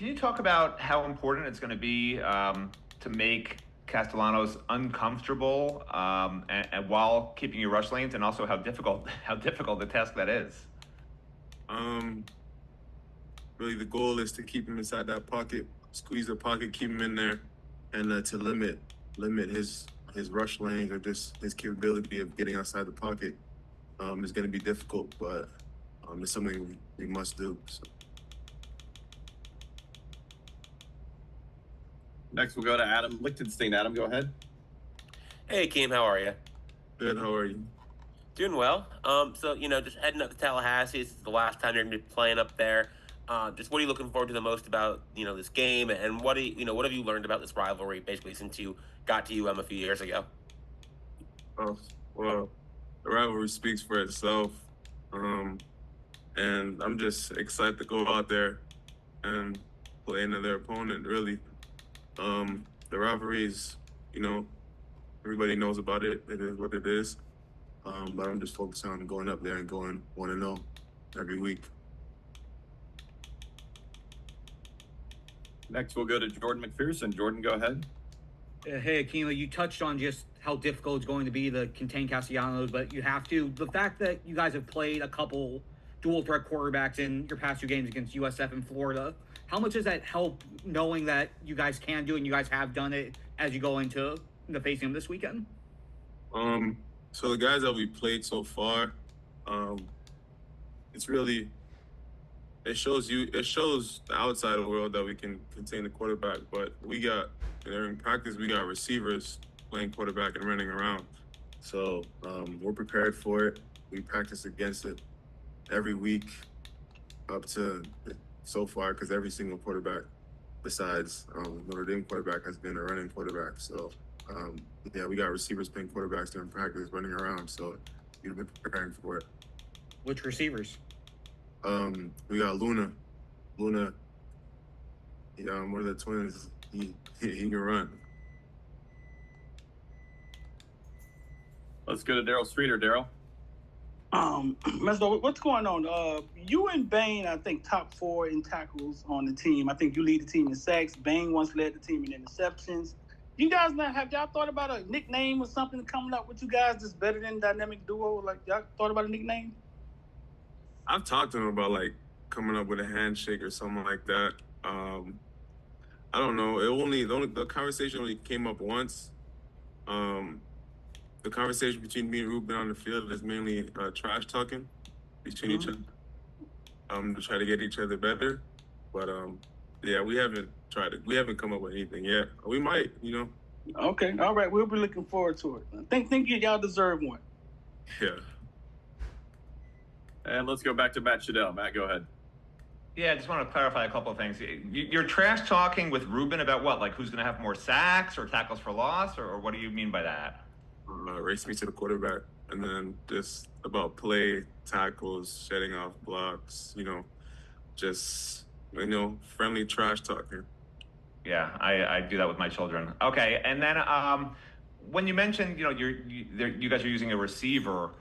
Can you talk about how important it's going to be to make Castellanos uncomfortable and while keeping your rush lanes, and also how difficult the task that is? Um, Really, the goal is to keep him inside that pocket, squeeze the pocket, keep him in there, and to limit his rush lanes or just his capability of getting outside the pocket. Is going to be difficult, but it's something we must do. So. Next, we'll go to Adam Lichtenstein. Adam, go ahead. Hey, Akheem, how are you? Good. How are you? Doing well. So, just heading up to Tallahassee. This is the last time you're going to be playing up there. Just what are you looking forward to the most about, this game? And what have you learned about this rivalry, basically, since you got to UM a few years ago? Oh, well, the rivalry speaks for itself. And I'm just excited to go out there and play another opponent, really. The rivalry is, everybody knows about it. It is what it is. But I'm just focused on going up there and going 1-0 every week. Next, we'll go to Jordan McPherson. Jordan, go ahead. Hey, Akheem, you touched on just how difficult it's going to be to contain Castellanos, but you have to. The fact that you guys have played a couple dual threat quarterbacks in your past two games against USF and Florida, how much does that help knowing that you guys can do it and you guys have done it as you go into the facing them this weekend? So the guys that we played so far, it's really, it shows the outside world that we can contain the quarterback, but in practice, we got receivers playing quarterback and running around. So we're prepared for it. We practice against it every week up to so far, because every single quarterback besides Notre Dame quarterback has been a running quarterback. So we got receivers playing quarterbacks during practice, running around. So we've been preparing for it. Which receivers? We got Luna. One of the twins. He can run. Let's go to Daryl Streeter. Daryl. Mesidor, what's going on? You and Bain, I think, top 4 in tackles on the team. I think you lead the team in sacks. Bain once led the team in interceptions. You guys have y'all thought about a nickname or something coming up with you guys that's better than dynamic duo? Like, y'all thought about a nickname? I've talked to him about coming up with a handshake or something like that. I don't know. The conversation only came up once. The conversation between me and Ruben on the field is mainly trash talking between each other, to try to get each other better. But we haven't tried it. We haven't come up with anything yet. We might, Okay, all right. We'll be looking forward to it. I think y'all deserve one. Yeah. And let's go back to Matt Shadell. Matt, go ahead. Yeah, I just want to clarify a couple of things. You're trash talking with Ruben about what? Like who's going to have more sacks or tackles for loss, or what do you mean by that? Race me to the quarterback, and then just about play, tackles, shedding off blocks, just, friendly trash talking. Yeah, I do that with my children. Okay, and then when you mentioned, you guys are using a receiver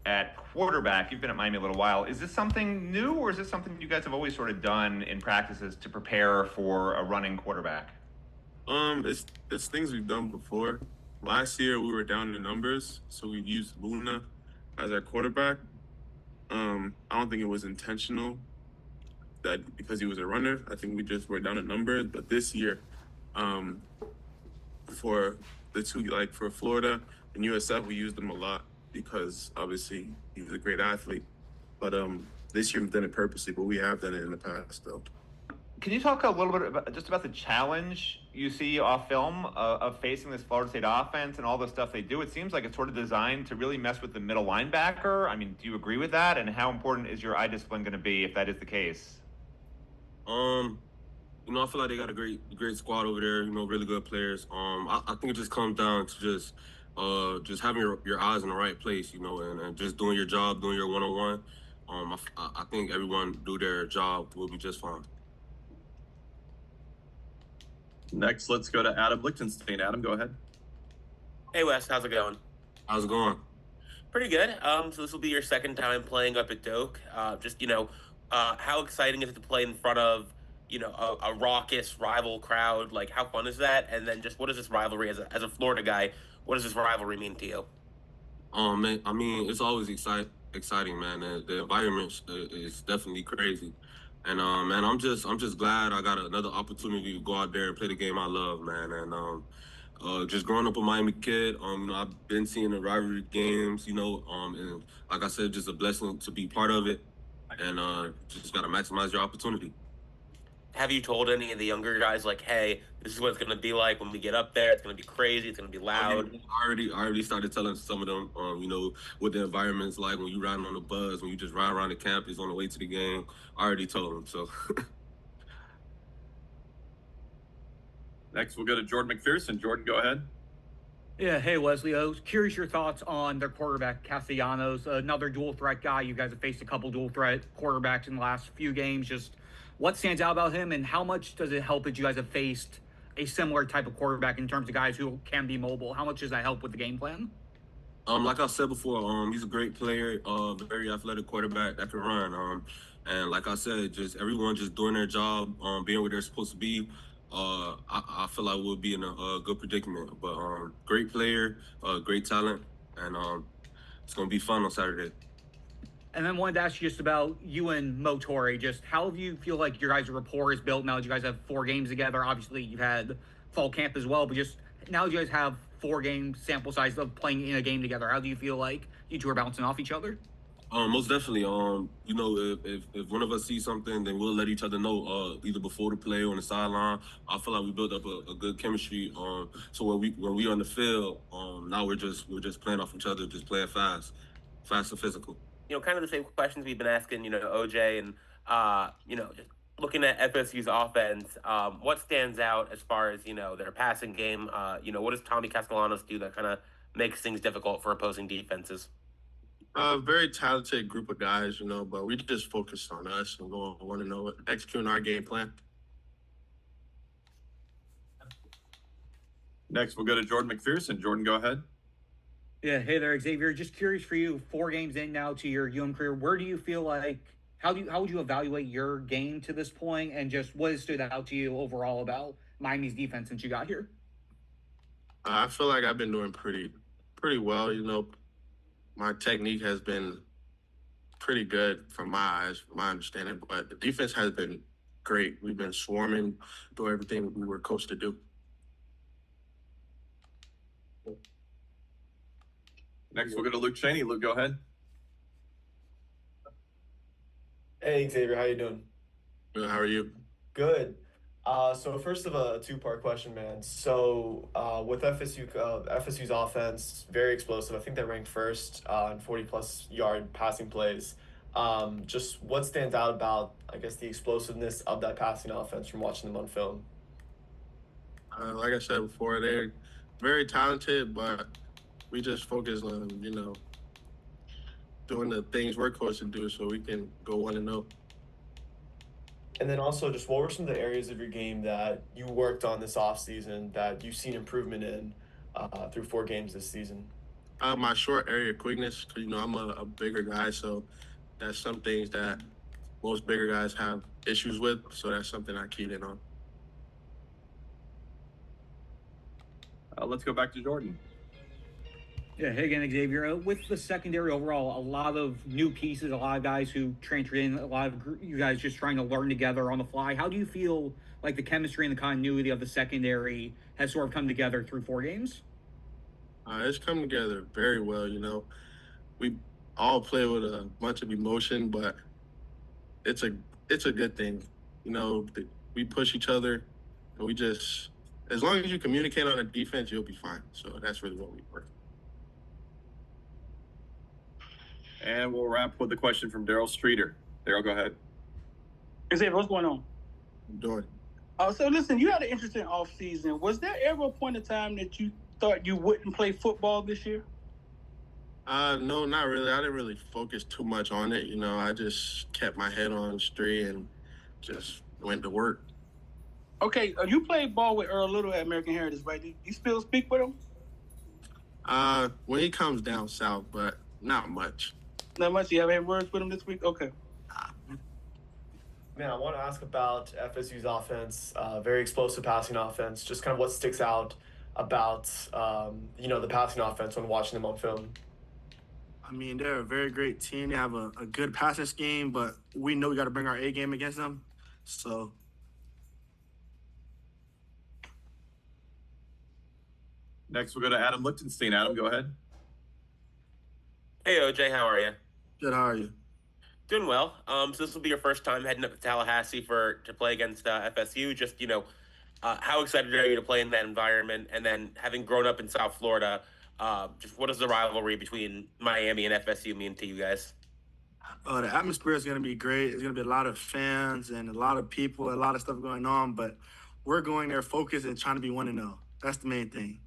at quarterback, you've been at Miami a little while. Is this something new, or is this something you guys have always sort of done in practices to prepare for a running quarterback? It's things we've done before. Last year we were down in numbers, so we used Luna as our quarterback. I don't think it was intentional that because he was a runner. I think we just were down in numbers. But this year, for the two, for Florida and USF, we used him a lot because obviously he was a great athlete. But this year we've done it purposely, but we have done it in the past though. Can you talk a little bit about the challenge you see off film of facing this Florida State offense and all the stuff they do? It seems like it's sort of designed to really mess with the middle linebacker. I mean, do you agree with that? And how important is your eye discipline going to be if that is the case? I feel like they got a great squad over there. Really good players. I think it just comes down to just having your eyes in the right place. And just doing your job, doing your one-on-one. I think everyone do their job will be just fine. Next, let's go to Adam Lichtenstein. Adam, go ahead. Hey, Wes, how's it going? How's it going? Pretty good. So this will be your second time playing up at Doak. How exciting is it to play in front of, a raucous rival crowd. Like, how fun is that? And then just what is this rivalry as a Florida guy? What does this rivalry mean to you? Man, I mean, it's always exciting, man. The environment is definitely crazy, and man, I'm just glad I got another opportunity to go out there and play the game I love, man. And just growing up a Miami kid, I've been seeing the rivalry games, and like I said, just a blessing to be part of it, and just gotta maximize your opportunity. Have you told any of the younger guys, like, hey, this is what it's going to be like when we get up there? It's going to be crazy. It's going to be loud. I already started telling some of them, what the environment's like when you riding on the bus, when you just ride around the campus on the way to the game. I already told them, so. Next, we'll go to Jordan McPherson. Jordan, go ahead. Yeah, hey Wesley. I was curious your thoughts on their quarterback Castellanos, another dual threat guy. You guys have faced a couple dual threat quarterbacks in the last few games. Just what stands out about him, and how much does it help that you guys have faced a similar type of quarterback in terms of guys who can be mobile? How much does that help with the game plan? Like I said before, he's a great player, very athletic quarterback that can run. And like I said, just everyone just doing their job, being where they're supposed to be. I feel like we'll be in a good predicament. But great player, great talent, and it's gonna be fun on Saturday. And then wanted to ask you just about you and Motori. Just how do you feel like your guys' rapport is built now that you guys have 4 games together? Obviously, you've had fall camp as well, but just now that you guys have 4-game sample size of playing in a game together, how do you feel like you two are bouncing off each other? Most definitely. If one of us sees something, then we'll let each other know. Either before the play or on the sideline. I feel like we built up a good chemistry. So when we on the field, now we're just playing off each other, just playing fast and physical. Kind of the same questions we've been asking, OJ, and just looking at FSU's offense. What stands out as far as their passing game? What does Tommy Castellanos do that kind of makes things difficult for opposing defenses? Very talented group of guys, but we just focused on us and want to know executing our game plan. Next, we'll go to Jordan McPherson. Jordan, go ahead. Yeah, hey there, Xavier. Just curious for you, 4 games in now to your career, where do you feel like how would you evaluate your game to this point, and just what has stood out to you overall about Miami's defense since you got here? I feel like I've been doing pretty well. My technique has been pretty good from my eyes, from my understanding, but the defense has been great. We've been swarming, doing everything we were coached to do. Next, we'll go to Luke Cheney. Luke, go ahead. Hey Xavier, how you doing? Good, how are you? Good. So first of a 2-part question, man. So with FSU's offense, very explosive. I think they ranked first in 40+ yard passing plays. Just what stands out about, I guess, the explosiveness of that passing offense from watching them on film? Like I said before, they're very talented, but we just focus on, doing the things we're coached to do so we can go 1-0. And then also, just what were some of the areas of your game that you worked on this offseason that you've seen improvement in through 4 games this season? My short area quickness, because, I'm a bigger guy, so that's some things that most bigger guys have issues with, so that's something I keyed in on. Let's go back to Jordan. Yeah, hey again, Xavier. With the secondary overall, a lot of new pieces, a lot of guys who transferred in, a lot of you guys just trying to learn together on the fly. How do you feel like the chemistry and the continuity of the secondary has sort of come together through 4 games? It's come together very well, We all play with a bunch of emotion, but it's a good thing. We push each other, and we just, as long as you communicate on the defense, you'll be fine. So that's really what we work. And we'll wrap with a question from Daryl Streeter. Daryl, go ahead. Xavier, what's going on? Doing. So listen, you had an interesting offseason. Was there ever a point in time that you thought you wouldn't play football this year? No, not really. I didn't really focus too much on it. I just kept my head on straight and just went to work. Okay, you played ball with Earl Little at American Heritage, right? Do you still speak with him? When he comes down south, but not much. Not much. You haven't had words with him this week? Okay. Man, I want to ask about FSU's offense, very explosive passing offense. Just kind of what sticks out about the passing offense when watching them on film. I mean, they're a very great team. They have a good passing scheme, but we know we got to bring our A game against them. So Next, we'll go to Adam Lichtenstein. Adam, go ahead. Hey OJ, how are you? good. How are you? Doing well. So this will be your first time heading up to Tallahassee to play against FSU. Just how excited are you to play in that environment? And then having grown up in South Florida, just what does the rivalry between Miami and FSU mean to you guys? The atmosphere is going to be great. It's going to be a lot of fans and a lot of people, a lot of stuff going on. But we're going there focused and trying to be 1-0. That's the main thing.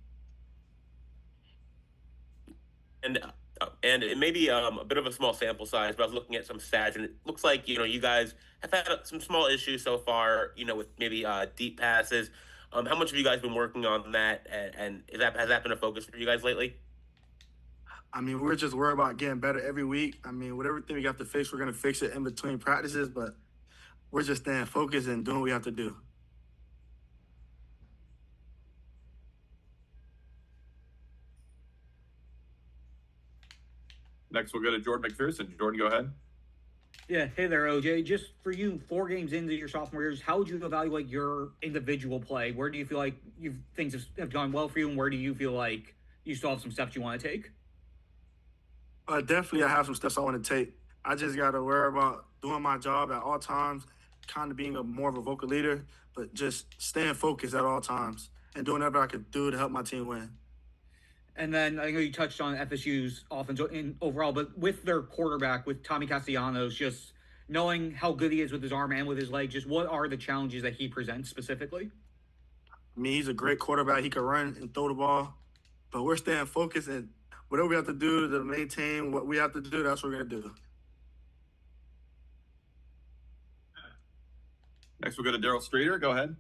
And it may be a bit of a small sample size, but I was looking at some stats, and it looks like you guys have had some small issues so far. With maybe deep passes. How much have you guys been working on that, and has that been a focus for you guys lately? I mean, we're just worried about getting better every week. I mean, with everything we got to fix, we're going to fix it in between practices. But we're just staying focused and doing what we have to do. Next, we'll go to Jordan McPherson. Jordan, go ahead. Yeah, hey there, OJ. Just for you, 4 games into your sophomore years, how would you evaluate your individual play? Where do you feel like things have gone well for you, and where do you feel like you still have some steps you want to take? Definitely, I have some steps I want to take. I just got to worry about doing my job at all times, kind of being more of a vocal leader, but just staying focused at all times and doing whatever I could do to help my team win. And then I know you touched on FSU's offense in overall, but with their quarterback, with Tommy Castellanos, just knowing how good he is with his arm and with his leg, just what are the challenges that he presents specifically? I mean, he's a great quarterback. He can run and throw the ball, but we're staying focused and whatever we have to do to maintain what we have to do, that's what we're going to do. Next, we'll go to Daryl Streeter. Go ahead.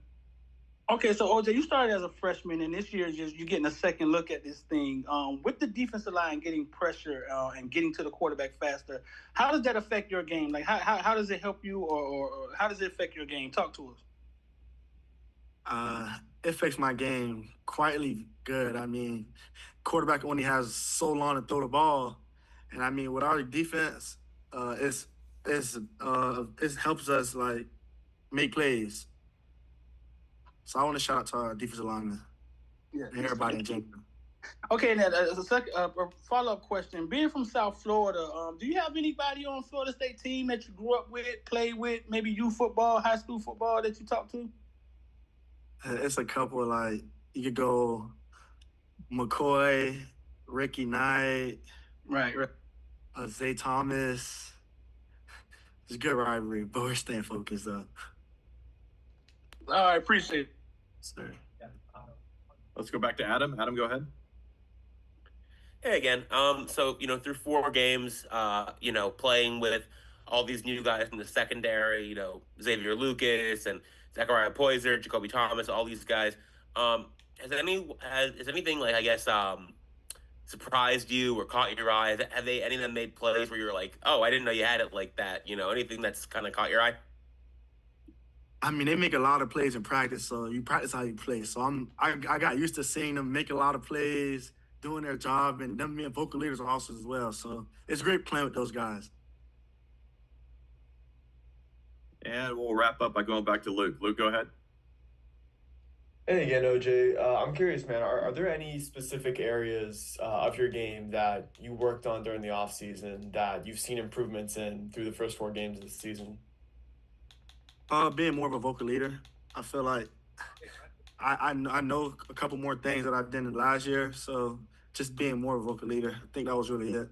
Okay, so OJ, you started as a freshman, and this year you're getting a second look at this thing. With the defensive line getting pressure and getting to the quarterback faster, how does that affect your game? Like, how does it help you, or how does it affect your game? Talk to us. It affects my game quietly good. I mean, quarterback only has so long to throw the ball, and I mean, with our defense, it helps us like make plays. So I want to shout out to our defensive linemen and everybody in general. Okay, now a follow-up question. Being from South Florida, do you have anybody on Florida State team that you grew up with, played with, maybe youth football, high school football that you talk to? It's a couple. Like you could go McCoy, Ricky Knight, Right. Zay Thomas. It's a good rivalry, but we're staying focused though. All right, appreciate it. Sorry. Let's go back to Adam. Adam, go ahead. Hey again. So through 4 games, playing with all these new guys in the secondary, Xavier Lucas and Zachariah Poyser, Jacoby Thomas, all these guys. Has anything like surprised you or caught your eye? Have any of them made plays where you're like, oh, I didn't know you had it like that? Anything that's kind of caught your eye? I mean, they make a lot of plays in practice, so you practice how you play. So I got used to seeing them make a lot of plays, doing their job, and them being vocal leaders also as well. So it's great playing with those guys. And we'll wrap up by going back to Luke. Luke, go ahead. Hey again, OJ. I'm curious, man. Are there any specific areas of your game that you worked on during the offseason that you've seen improvements in through the first 4 games of the season? Being more of a vocal leader. I feel like I know a couple more things that I did last year. So just being more of a vocal leader. I think that was really it.